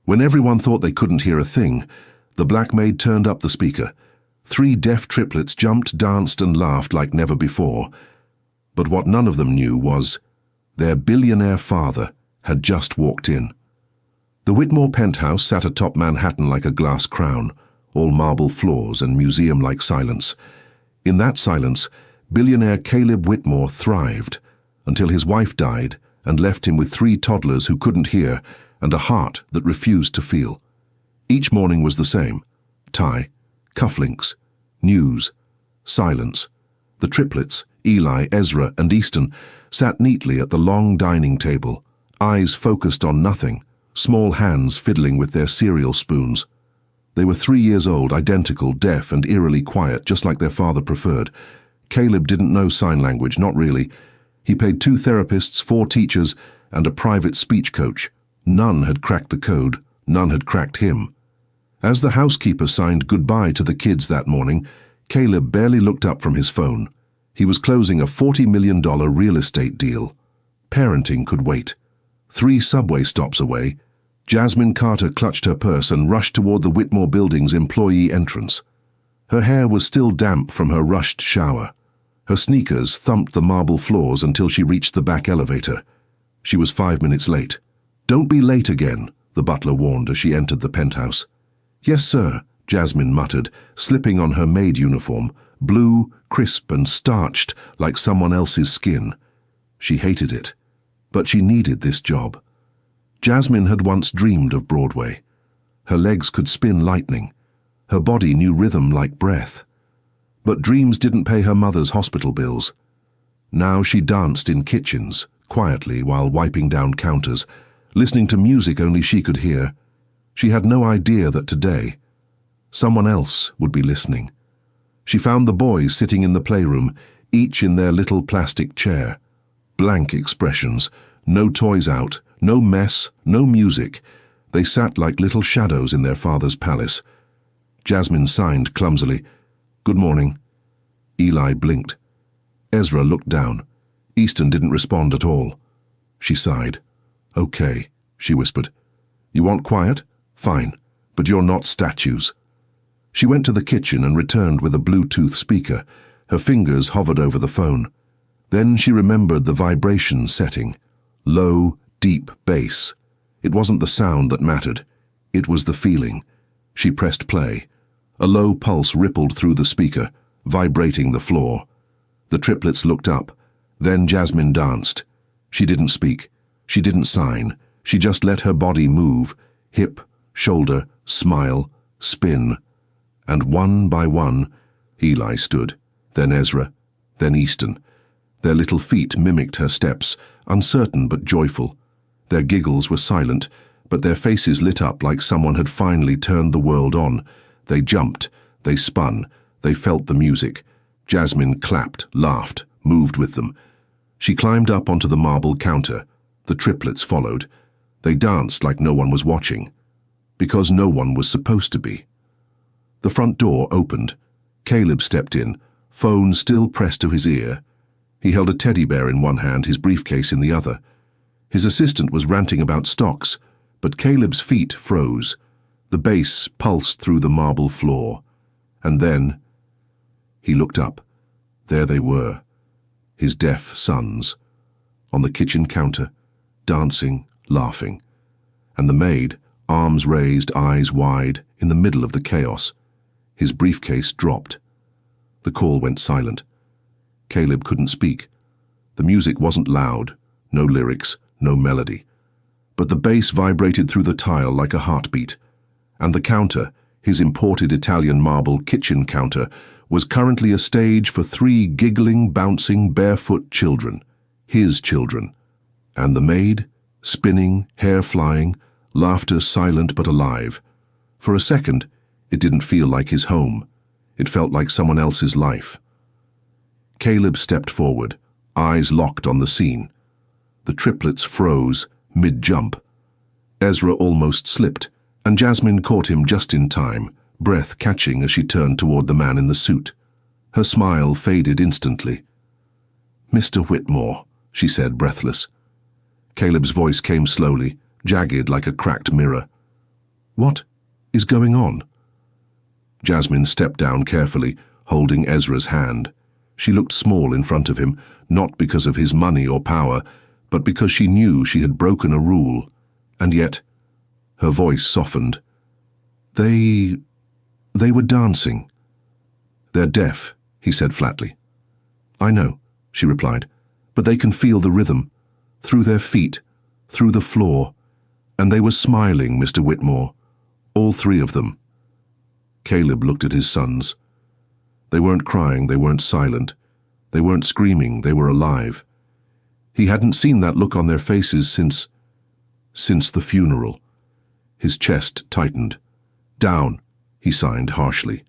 When everyone thought they couldn't hear a thing, the black maid turned up the speaker. 3 deaf triplets jumped, danced, and laughed like never before. But what none of them knew was their billionaire father had just walked in. The Whitmore penthouse sat atop Manhattan like a glass crown, all marble floors and museum-like silence. In that silence, billionaire Caleb Whitmore thrived, until his wife died and left him with 3 toddlers who couldn't hear and a heart that refused to feel. Each morning was the same: tie, cufflinks, news, silence. The triplets, Eli, Ezra, and Easton, sat neatly at the long dining table, eyes focused on nothing, small hands fiddling with their cereal spoons. They were 3 years old, identical, deaf, and eerily quiet, just like their father preferred. Caleb didn't know sign language, not really. He paid 2 therapists, 4 teachers, and a private speech coach. None had cracked the code, none had cracked him. As the housekeeper signed goodbye to the kids that morning, Caleb barely looked up from his phone. He was closing a $40 million real estate deal. Parenting could wait. 3 subway stops away, Jasmine Carter clutched her purse and rushed toward the Whitmore building's employee entrance. Her hair was still damp from her rushed shower. Her sneakers thumped the marble floors until she reached the back elevator. She was 5 minutes late. "Don't be late again," the butler warned as she entered the penthouse. "Yes, sir," Jasmine muttered, slipping on her maid uniform, blue, crisp, and starched like someone else's skin. She hated it, but she needed this job. Jasmine had once dreamed of Broadway. Her legs could spin lightning. Her body knew rhythm like breath. But dreams didn't pay her mother's hospital bills. Now she danced in kitchens, quietly while wiping down counters, listening to music only she could hear. She had no idea that today, someone else would be listening. She found the boys sitting in the playroom, each in their little plastic chair. Blank expressions, no toys out, no mess, no music. They sat like little shadows in their father's palace. Jasmine signed clumsily, "Good morning." Eli blinked. Ezra looked down. Easton didn't respond at all. She sighed. "Okay," she whispered. "You want quiet? Fine, but you're not statues." She went to the kitchen and returned with a Bluetooth speaker. Her fingers hovered over the phone. Then she remembered the vibration setting. Low, deep bass. It wasn't the sound that mattered. It was the feeling. She pressed play. A low pulse rippled through the speaker, vibrating the floor. The triplets looked up. Then Jasmine danced. She didn't speak. She didn't sign. She just let her body move. Hip, shoulder, smile, spin. And one by one, Eli stood, then Ezra, then Easton. Their little feet mimicked her steps, uncertain but joyful. Their giggles were silent, but their faces lit up like someone had finally turned the world on. They jumped, they spun, they felt the music. Jasmine clapped, laughed, moved with them. She climbed up onto the marble counter. The triplets followed. They danced like no one was watching, because no one was supposed to be. The front door opened. Caleb stepped in, phone still pressed to his ear. He held a teddy bear in one hand, his briefcase in the other. His assistant was ranting about stocks, but Caleb's feet froze. The bass pulsed through the marble floor. And then he looked up. There they were, his deaf sons, on the kitchen counter, dancing, laughing. And the maid, arms raised, eyes wide, in the middle of the chaos. His briefcase dropped. The call went silent. Caleb couldn't speak. The music wasn't loud, no lyrics, no melody. But the bass vibrated through the tile like a heartbeat. And the counter, his imported Italian marble kitchen counter, was currently a stage for 3 giggling, bouncing, barefoot children. His children. And the maid, spinning, hair flying, laughter silent but alive. For a second, it didn't feel like his home. It felt like someone else's life. Caleb stepped forward, eyes locked on the scene. The triplets froze, mid-jump. Ezra almost slipped, and Jasmine caught him just in time, breath catching as she turned toward the man in the suit. Her smile faded instantly. "Mr. Whitmore," she said, breathless. Caleb's voice came slowly, jagged like a cracked mirror. What is going on? Jasmine stepped down carefully, holding Ezra's hand. She looked small in front of him, not because of his money or power, but because she knew she had broken a rule. And yet, her voice softened. They were dancing. They're deaf, he said flatly. I know, she replied, but they can feel the rhythm, through their feet, through the floor, and they were smiling, Mr. Whitmore, all three of them. Caleb looked at his sons. They weren't crying, they weren't silent, they weren't screaming, they were alive. He hadn't seen that look on their faces since the funeral. His chest tightened. Down, he signed harshly.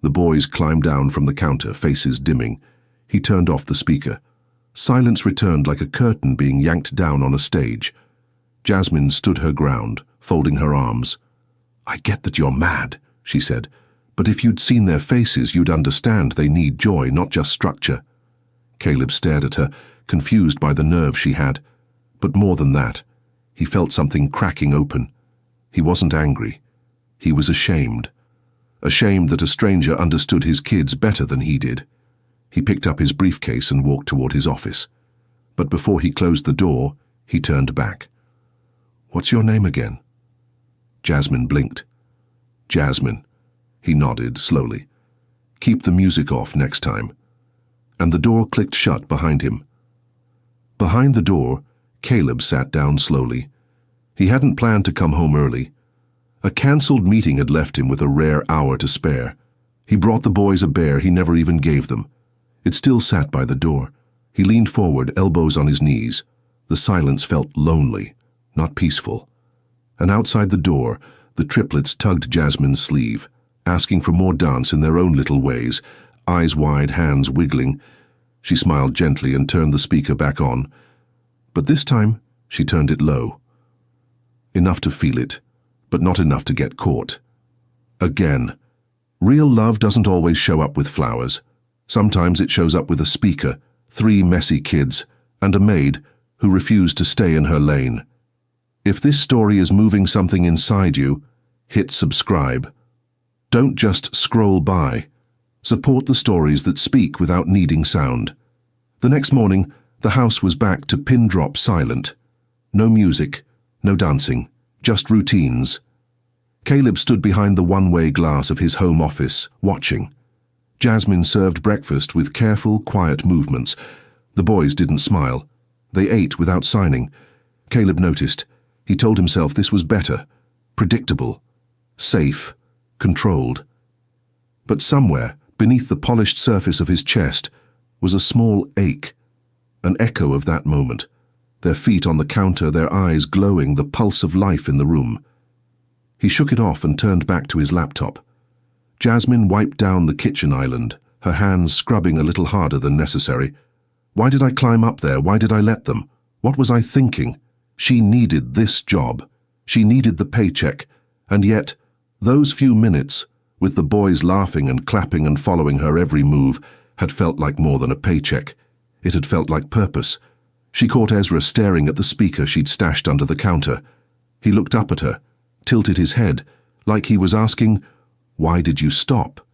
The boys climbed down from the counter, faces dimming. He turned off the speaker. Silence returned like a curtain being yanked down on a stage. Jasmine stood her ground, folding her arms. I get that you're mad, she said, but if you'd seen their faces, you'd understand they need joy, not just structure. Caleb stared at her, confused by the nerve she had. But more than that, he felt something cracking open. He wasn't angry. He was ashamed. Ashamed that a stranger understood his kids better than he did. He picked up his briefcase and walked toward his office. But before he closed the door, he turned back. What's your name again? Jasmine blinked. Jasmine. He nodded slowly. Keep the music off next time. And the door clicked shut behind him. Behind the door, Caleb sat down slowly. He hadn't planned to come home early. A cancelled meeting had left him with a rare hour to spare. He brought the boys a bear he never even gave them. It still sat by the door. He leaned forward, elbows on his knees. The silence felt lonely, not peaceful. And outside the door, the triplets tugged Jasmine's sleeve, asking for more dance in their own little ways, eyes wide, hands wiggling. She smiled gently and turned the speaker back on. But this time, she turned it low. Enough to feel it, but not enough to get caught. Again, real love doesn't always show up with flowers. Sometimes it shows up with a speaker, 3 messy kids, and a maid who refused to stay in her lane. If this story is moving something inside you, hit subscribe. Don't just scroll by. Support the stories that speak without needing sound. The next morning, the house was back to pin-drop silent. No music, no dancing, just routines. Caleb stood behind the one-way glass of his home office, watching. Jasmine served breakfast with careful, quiet movements. The boys didn't smile. They ate without signing. Caleb noticed. He told himself this was better, predictable, safe, controlled. But somewhere, beneath the polished surface of his chest, was a small ache, an echo of that moment. Their feet on the counter, their eyes glowing, the pulse of life in the room. He shook it off and turned back to his laptop. Jasmine wiped down the kitchen island, her hands scrubbing a little harder than necessary. Why did I climb up there? Why did I let them? What was I thinking? She needed this job. She needed the paycheck. And yet, those few minutes, with the boys laughing and clapping and following her every move, had felt like more than a paycheck. It had felt like purpose. She caught Ezra staring at the speaker she'd stashed under the counter. He looked up at her, tilted his head, like he was asking, "Why did you stop?"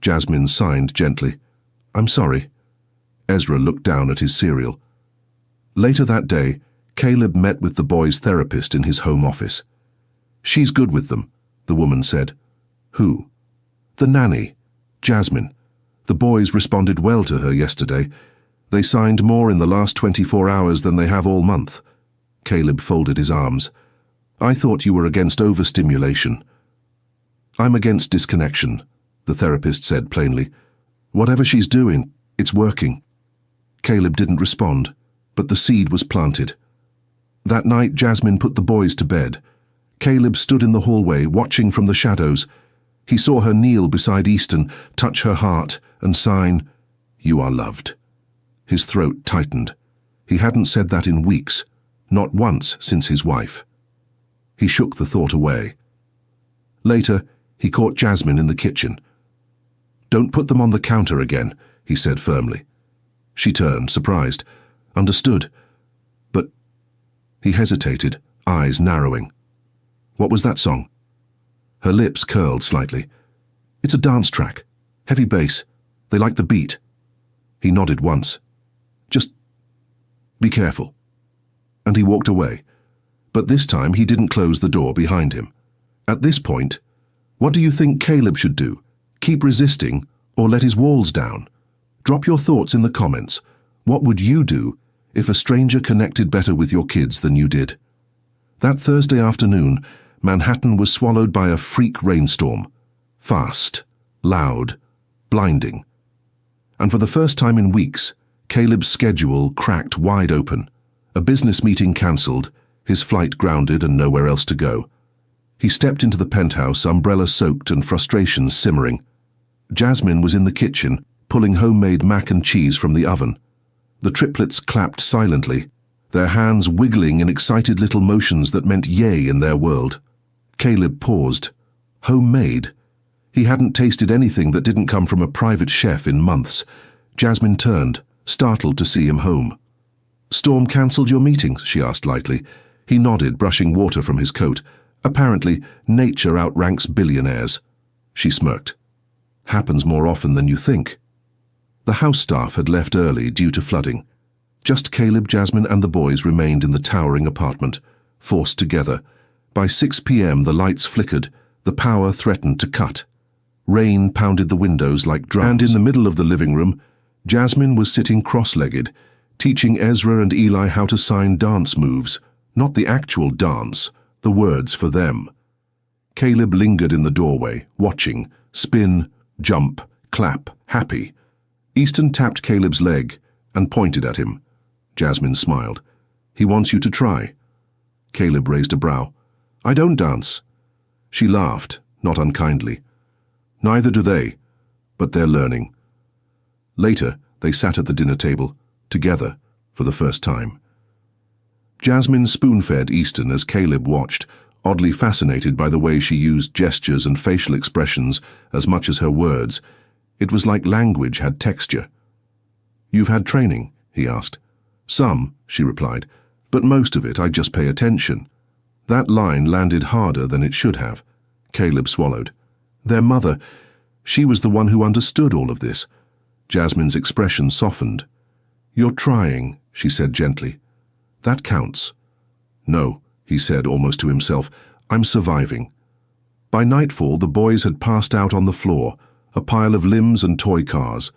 Jasmine signed gently. "I'm sorry." Ezra looked down at his cereal. Later that day, Caleb met with the boys' therapist in his home office. "She's good with them," the woman said. "Who?" "The nanny, Jasmine. The boys responded well to her yesterday. They signed more in the last 24 hours than they have all month." Caleb folded his arms. "I thought you were against overstimulation." "I'm against disconnection," the therapist said plainly. "Whatever she's doing, it's working." Caleb didn't respond, but the seed was planted. That night, Jasmine put the boys to bed. Caleb stood in the hallway, watching from the shadows. He saw her kneel beside Easton, touch her heart, and sign, "You are loved." His throat tightened. He hadn't said that in weeks, not once since his wife. He shook the thought away. Later, he caught Jasmine in the kitchen. "Don't put them on the counter again," he said firmly. She turned, surprised. "Understood. But—" He hesitated, eyes narrowing. "What was that song?" Her lips curled slightly. "It's a dance track. Heavy bass. They like the beat." He nodded once. "Just be careful." And he walked away. But this time he didn't close the door behind him. At this point, what do you think Caleb should do? Keep resisting or let his walls down? Drop your thoughts in the comments. What would you do if a stranger connected better with your kids than you did? That Thursday afternoon, Manhattan was swallowed by a freak rainstorm. Fast, loud, blinding. And for the first time in weeks, Caleb's schedule cracked wide open. A business meeting cancelled, his flight grounded and nowhere else to go. He stepped into the penthouse, umbrella soaked and frustration simmering. Jasmine was in the kitchen, pulling homemade mac and cheese from the oven. The triplets clapped silently, their hands wiggling in excited little motions that meant yay in their world. Caleb paused. Homemade? He hadn't tasted anything that didn't come from a private chef in months. Jasmine turned, startled to see him home. "Storm cancelled your meeting?" she asked lightly. He nodded, brushing water from his coat. "Apparently, nature outranks billionaires." She smirked. "Happens more often than you think." The house staff had left early due to flooding. Just Caleb, Jasmine, and the boys remained in the towering apartment, forced together. By 6 p.m. the lights flickered, the power threatened to cut. Rain pounded the windows like drums. And in the middle of the living room, Jasmine was sitting cross-legged, teaching Ezra and Eli how to sign dance moves, not the actual dance, the words for them. Caleb lingered in the doorway, watching, spin, jump, clap, happy. Easton tapped Caleb's leg and pointed at him. Jasmine smiled. "He wants you to try." Caleb raised a brow. "I don't dance." She laughed, not unkindly. "Neither do they, but they're learning." Later, they sat at the dinner table, together, for the first time. Jasmine spoon-fed Easton as Caleb watched, oddly fascinated by the way she used gestures and facial expressions as much as her words. It was like language had texture. "You've had training?" he asked. "Some," she replied, "but most of it I just pay attention." That line landed harder than it should have. Caleb swallowed. Their mother, she was the one who understood all of this. Jasmine's expression softened. "You're trying," she said gently. "That counts." "No," he said almost to himself, "I'm surviving." By nightfall, the boys had passed out on the floor, a pile of limbs and toy cars.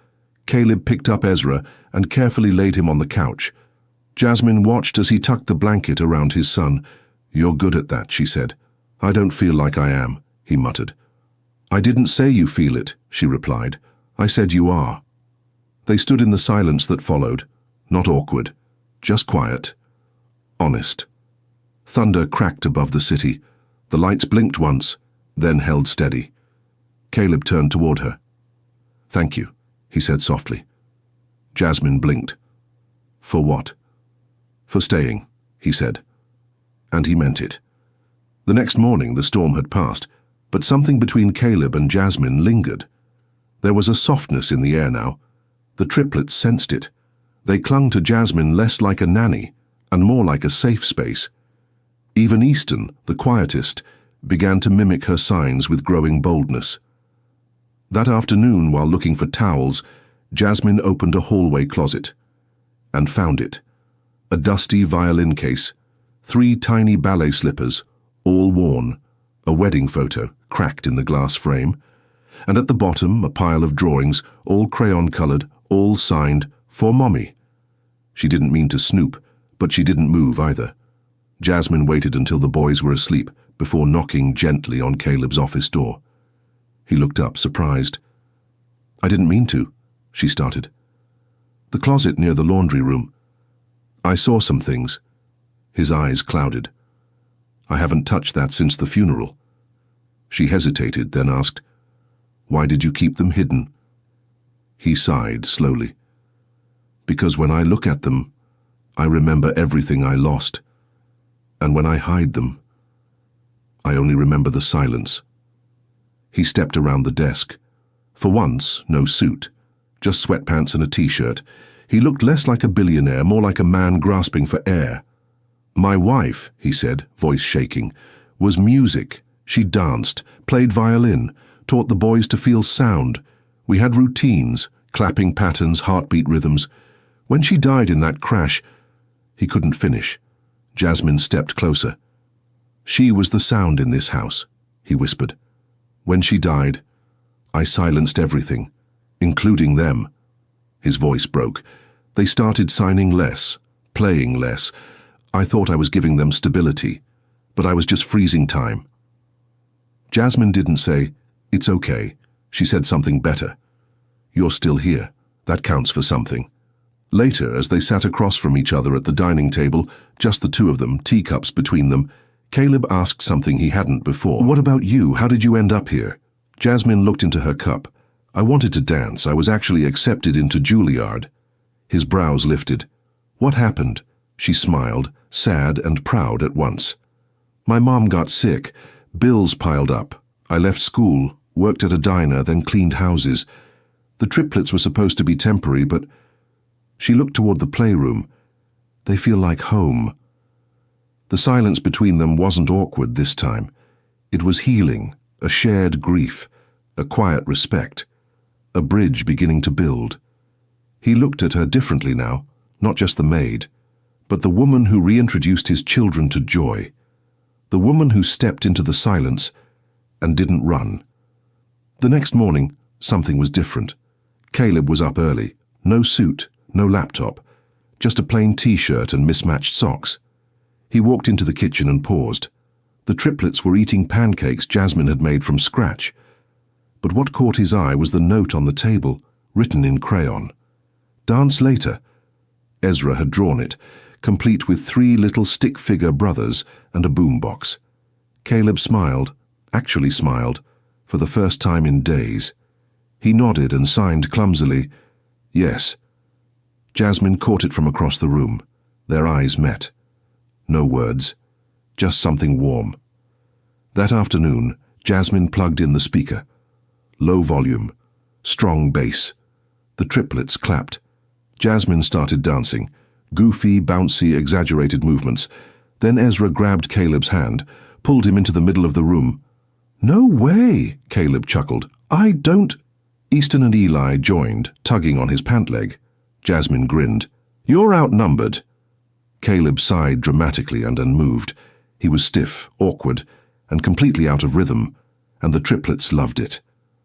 Caleb picked up Ezra and carefully laid him on the couch. Jasmine watched as he tucked the blanket around his son. "You're good at that," she said. "I don't feel like I am," he muttered. "I didn't say you feel it," she replied. "I said you are." They stood in the silence that followed, not awkward, just quiet, honest. Thunder cracked above the city. The lights blinked once, then held steady. Caleb turned toward her. "Thank you," he said softly. Jasmine blinked. "For what?" "For staying," he said. And he meant it. The next morning the storm had passed, but something between Caleb and Jasmine lingered. There was a softness in the air now. The triplets sensed it. They clung to Jasmine less like a nanny and more like a safe space. Even Easton, the quietest, began to mimic her signs with growing boldness. That afternoon, while looking for towels, Jasmine opened a hallway closet and found it. A dusty violin case, 3 tiny ballet slippers, all worn, a wedding photo cracked in the glass frame, and at the bottom a pile of drawings, all crayon-colored, all signed, "For Mommy." She didn't mean to snoop, but she didn't move either. Jasmine waited until the boys were asleep before knocking gently on Caleb's office door. He looked up, surprised. "I didn't mean to," she started. "The closet near the laundry room. I saw some things." His eyes clouded. "I haven't touched that since the funeral." She hesitated, then asked, "Why did you keep them hidden?" He sighed slowly. "Because when I look at them, I remember everything I lost. And when I hide them, I only remember the silence." He stepped around the desk. For once, no suit, just sweatpants and a t-shirt. He looked less like a billionaire, more like a man grasping for air. "My wife," he said, voice shaking, "was music She danced, played violin, taught the boys to feel sound. We had routines, clapping patterns, heartbeat rhythms. When she died in that crash, he couldn't finish. Jasmine stepped closer. She was the sound in this house, he whispered. When she died, I silenced everything, including them. His voice broke. They started signing less, playing less. I thought I was giving them stability, but I was just freezing time. Jasmine didn't say, "It's okay." She said something better. "You're still here. That counts for something." Later, as they sat across from each other at the dining table, just the two of them, teacups between them, Caleb asked something he hadn't before. "What about you? How did you end up here?" Jasmine looked into her cup. "I wanted to dance. I was actually accepted into Juilliard." His brows lifted. "What happened?" She smiled, sad and proud at once. "My mom got sick. Bills piled up. I left school, worked at a diner, then cleaned houses. The triplets were supposed to be temporary, but..." She looked toward the playroom. "They feel like home." The silence between them wasn't awkward this time. It was healing, a shared grief, a quiet respect, a bridge beginning to build. He looked at her differently now, not just the maid, but the woman who reintroduced his children to joy, the woman who stepped into the silence and didn't run. The next morning, something was different. Caleb was up early, no suit, no laptop, just a plain t-shirt and mismatched socks. He walked into the kitchen and paused. The triplets were eating pancakes Jasmine had made from scratch. But what caught his eye was the note on the table, written in crayon. "Dance later." Ezra had drawn it, complete with 3 little stick-figure brothers and a boombox. Caleb smiled, actually smiled, for the first time in days. He nodded and signed clumsily, "Yes." Jasmine caught it from across the room. Their eyes met. No words, just something warm. That afternoon, Jasmine plugged in the speaker. Low volume, strong bass. The triplets clapped. Jasmine started dancing, goofy, bouncy, exaggerated movements. Then Ezra grabbed Caleb's hand, pulled him into the middle of the room. "No way," Caleb chuckled. "I don't—" Easton and Eli joined, tugging on his pant leg. Jasmine grinned. "You're outnumbered." Caleb sighed dramatically and unmoved. He was stiff, awkward, and completely out of rhythm, and the triplets loved it.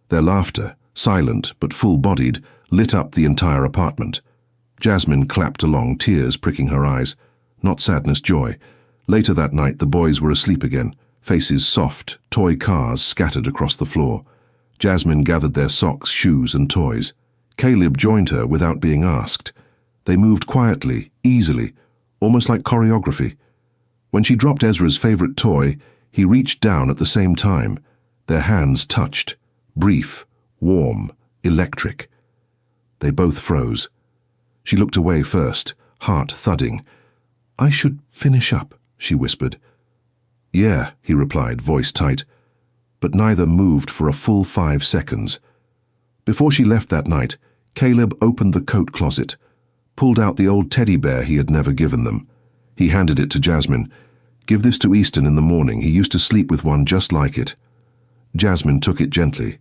Their laughter, silent but full-bodied, lit up the entire apartment. Jasmine clapped along, tears pricking her eyes. Not sadness, joy. Later that night the boys were asleep again, faces soft, toy cars scattered across the floor. Jasmine gathered their socks, shoes, and toys. Caleb joined her without being asked. They moved quietly, easily, almost like choreography. When she dropped Ezra's favorite toy, he reached down at the same time. Their hands touched, brief, warm, electric. They both froze. She looked away first, heart thudding. "I should finish up," she whispered. "Yeah," he replied, voice tight. But neither moved for a full 5 seconds. Before she left that night, Caleb opened the coat closet, pulled out the old teddy bear he had never given them. He handed it to Jasmine. "Give this to Easton in the morning. He used to sleep with one just like it." Jasmine took it gently.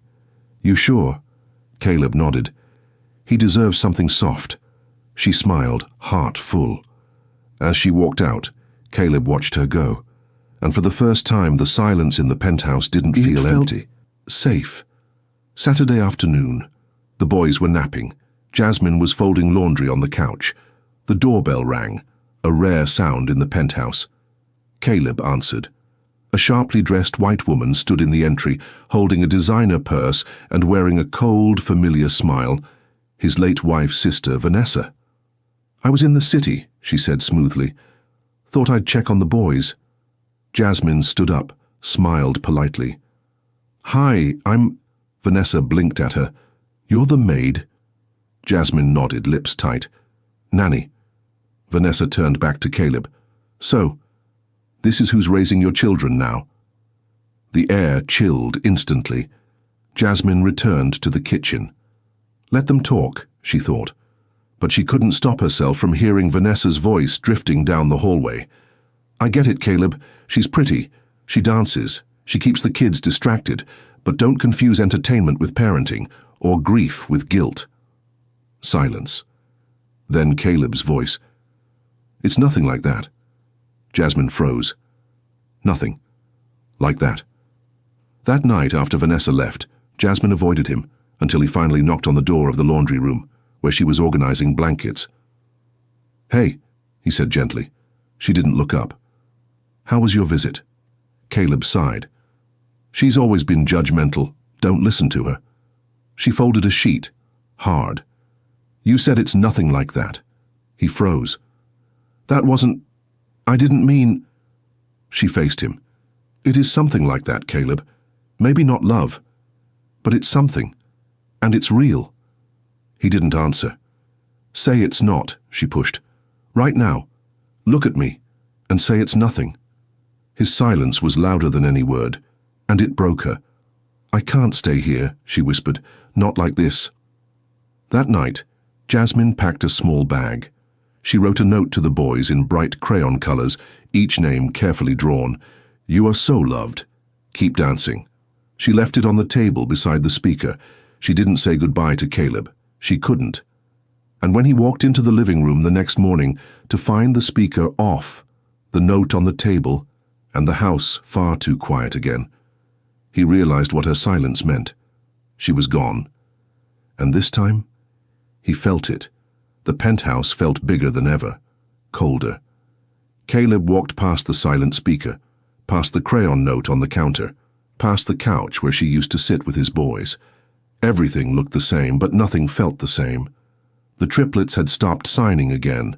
"You sure?" Caleb nodded. "He deserves something soft." She smiled, heart full. As she walked out, Caleb watched her go, and for the first time the silence in the penthouse didn't feel empty. Safe. Saturday afternoon. The boys were napping. Jasmine was folding laundry on the couch. The doorbell rang, a rare sound in the penthouse. Caleb answered. A sharply dressed white woman stood in the entry, holding a designer purse and wearing a cold, familiar smile. His late wife's sister, Vanessa. "I was in the city," she said smoothly. "Thought I'd check on the boys." Jasmine stood up, smiled politely. "Hi, I'm—" Vanessa blinked at her. "You're the maid?" Jasmine nodded, lips tight. "Nanny." Vanessa turned back to Caleb. "So, this is who's raising your children now?" The air chilled instantly. Jasmine returned to the kitchen. Let them talk, she thought. But she couldn't stop herself from hearing Vanessa's voice drifting down the hallway. "I get it, Caleb. She's pretty. She dances. She keeps the kids distracted, but don't confuse entertainment with parenting, or grief with guilt. Silence. Then Caleb's voice. It's nothing like that. Jasmine froze. Nothing. Like that. That night after Vanessa left, Jasmine avoided him until he finally knocked on the door of the laundry room, where she was organizing blankets. Hey, he said gently. She didn't look up. How was your visit? Caleb sighed. She's always been judgmental. Don't listen to her. She folded a sheet. Hard. You said it's nothing like that. He froze. That wasn't... I didn't mean... She faced him. It is something like that, Caleb. Maybe not love, but it's something. And it's real. He didn't answer. Say it's not, she pushed. Right now. Look at me, and say it's nothing. His silence was louder than any word, and it broke her. I can't stay here, she whispered. Not like this. That night, Jasmine packed a small bag. She wrote a note to the boys in bright crayon colors, each name carefully drawn. You are so loved. Keep dancing. She left it on the table beside the speaker. She didn't say goodbye to Caleb. She couldn't. And when he walked into the living room the next morning to find the speaker off, the note on the table, and the house far too quiet again, he realized what her silence meant. She was gone. And this time, he felt it. The penthouse felt bigger than ever, colder. Caleb walked past the silent speaker, past the crayon note on the counter, past the couch where she used to sit with his boys. Everything looked the same, but nothing felt the same. The triplets had stopped signing again.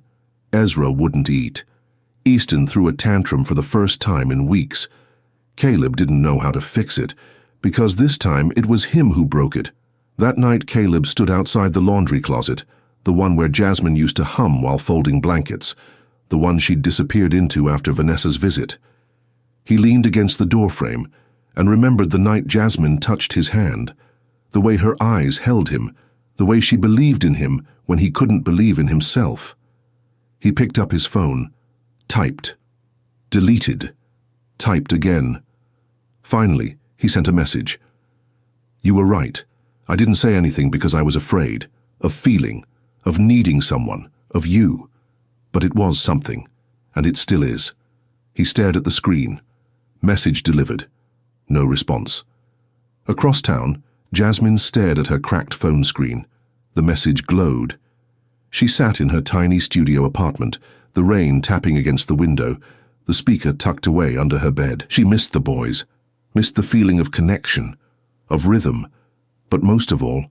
Ezra wouldn't eat. Easton threw a tantrum for the first time in weeks. Caleb didn't know how to fix it, because this time it was him who broke it. That night Caleb stood outside the laundry closet, the one where Jasmine used to hum while folding blankets, the one she'd disappeared into after Vanessa's visit. He leaned against the doorframe and remembered the night Jasmine touched his hand, the way her eyes held him, the way she believed in him when he couldn't believe in himself. He picked up his phone, typed, deleted, typed again. Finally, he sent a message. You were right. I didn't say anything because I was afraid, of feeling, of needing someone, of you. But it was something, and it still is. He stared at the screen. Message delivered. No response. Across town, Jasmine stared at her cracked phone screen. The message glowed. She sat in her tiny studio apartment, the rain tapping against the window, the speaker tucked away under her bed. She missed the boys, missed the feeling of connection, of rhythm, but most of all,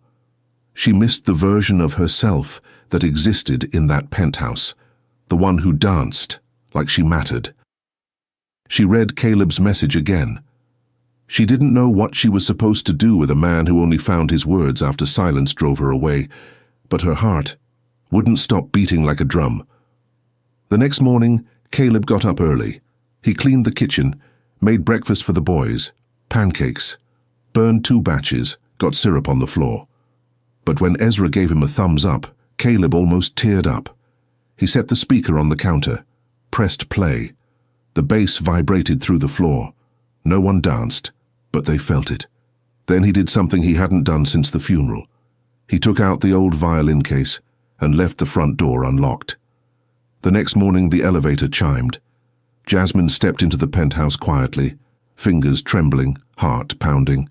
she missed the version of herself that existed in that penthouse, the one who danced like she mattered. She read Caleb's message again. She didn't know what she was supposed to do with a man who only found his words after silence drove her away, but her heart wouldn't stop beating like a drum. The next morning, Caleb got up early. He cleaned the kitchen, made breakfast for the boys, pancakes, burned 2 batches, got syrup on the floor. But when Ezra gave him a thumbs up, Caleb almost teared up. He set the speaker on the counter, pressed play. The bass vibrated through the floor. No one danced, but they felt it. Then he did something he hadn't done since the funeral. He took out the old violin case and left the front door unlocked. The next morning the elevator chimed. Jasmine stepped into the penthouse quietly, fingers trembling, heart pounding.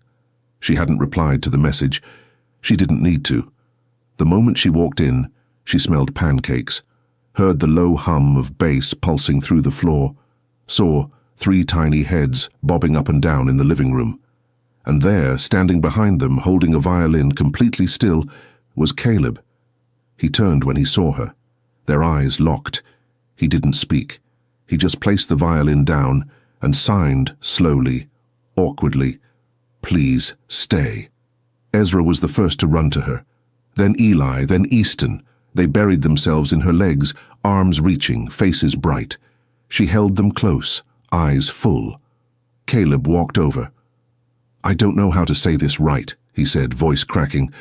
She hadn't replied to the message. She didn't need to. The moment she walked in, she smelled pancakes, heard the low hum of bass pulsing through the floor, saw 3 tiny heads bobbing up and down in the living room. And there, standing behind them, holding a violin completely still, was Caleb. He turned when he saw her. Their eyes locked. He didn't speak. He just placed the violin down and signed slowly, awkwardly, "Please stay." Ezra was the first to run to her. Then Eli, then Easton. They buried themselves in her legs, arms reaching, faces bright. She held them close, eyes full. Caleb walked over. "I don't know how to say this right," he said, voice cracking,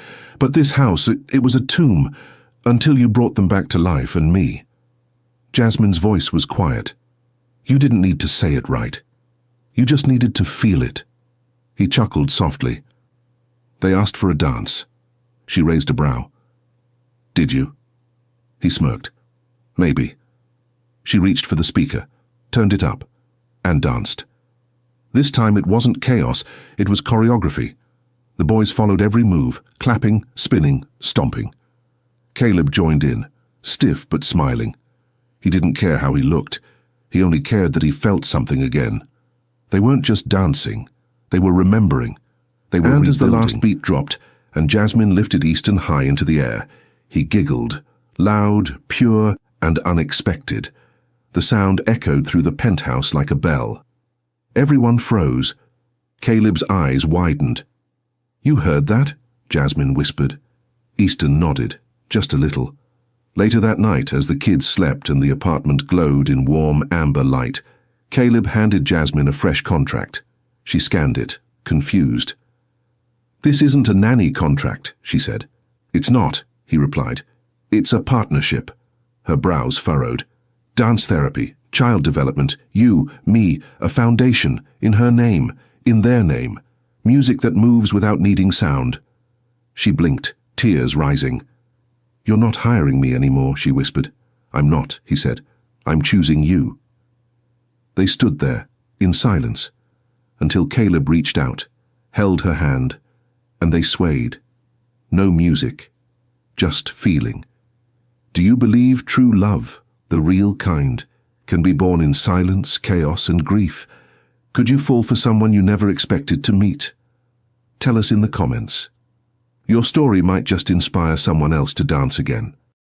"but this house, it was a tomb, until you brought them back to life and me." Jasmine's voice was quiet. "You didn't need to say it right. You just needed to feel it. He chuckled softly. They asked for a dance. She raised a brow. Did you? He smirked. Maybe. She reached for the speaker, turned it up, and danced. This time it wasn't chaos, it was choreography. The boys followed every move, clapping, spinning, stomping. Caleb joined in, stiff but smiling. He didn't care how he looked. He only cared that he felt something again. They weren't just dancing. They were remembering. They were rebuilding. As the last beat dropped, and Jasmine lifted Easton high into the air, he giggled, loud, pure, and unexpected. The sound echoed through the penthouse like a bell. Everyone froze. Caleb's eyes widened. You heard that? Jasmine whispered. Easton nodded, just a little. Later that night, as the kids slept and the apartment glowed in warm amber light, Caleb handed Jasmine a fresh contract. She scanned it, confused. This isn't a nanny contract, she said. It's not, he replied. It's a partnership. Her brows furrowed. Dance therapy, child development, you, me, a foundation, in her name, in their name. Music that moves without needing sound. She blinked, tears rising. You're not hiring me anymore, she whispered. I'm not, he said. I'm choosing you. They stood there, in silence, until Caleb reached out, held her hand, and they swayed. No music, just feeling. Do you believe true love, the real kind, can be born in silence, chaos, and grief? Could you fall for someone you never expected to meet? Tell us in the comments. Your story might just inspire someone else to dance again.